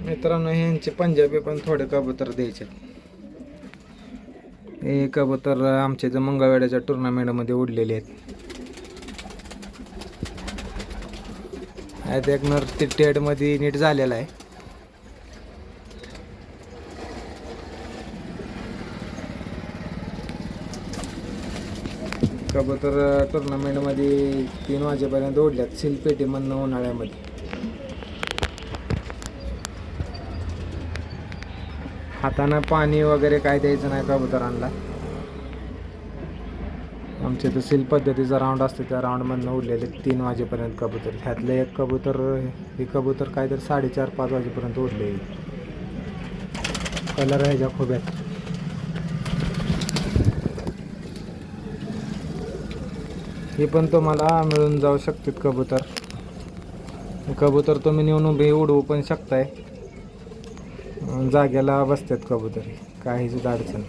मित्रांनो ह्यांचे पंजाबी पण थोडे कबूतर द्यायचे. हे कबूतर आमच्या इथं मंगळवेड्याच्या टुर्नामेंटमध्ये उडलेले आहेत. एक नर टेडमध्ये नीट झालेला आहे. कबूतर टुर्नामेंटमध्ये 3 वाजेपर्यंत उडल्यात सिलपेटीमधनं उन्हाळ्यामध्ये. हातानं पाणी वगैरे काय द्यायचं नाही कबुतरांना. आमच्या इथं सील पद्धतीचा राऊंड असतो, त्या राऊंडमधनं उडलेले 3 वाजेपर्यंत कबूतर. ह्यातलं एक कबूतर हे कबूतर काय तर 4:30-5 वाजेपर्यंत उडले. कलर ह्याच्या खोब्यात. हे पण तुम्हाला मिळून जाऊ शकतात कबूतर. कबूतर तुम्ही नेऊन उभे उडवू पण शकताय. जाग्याला बसतात कबूतर, काहीच अडचण.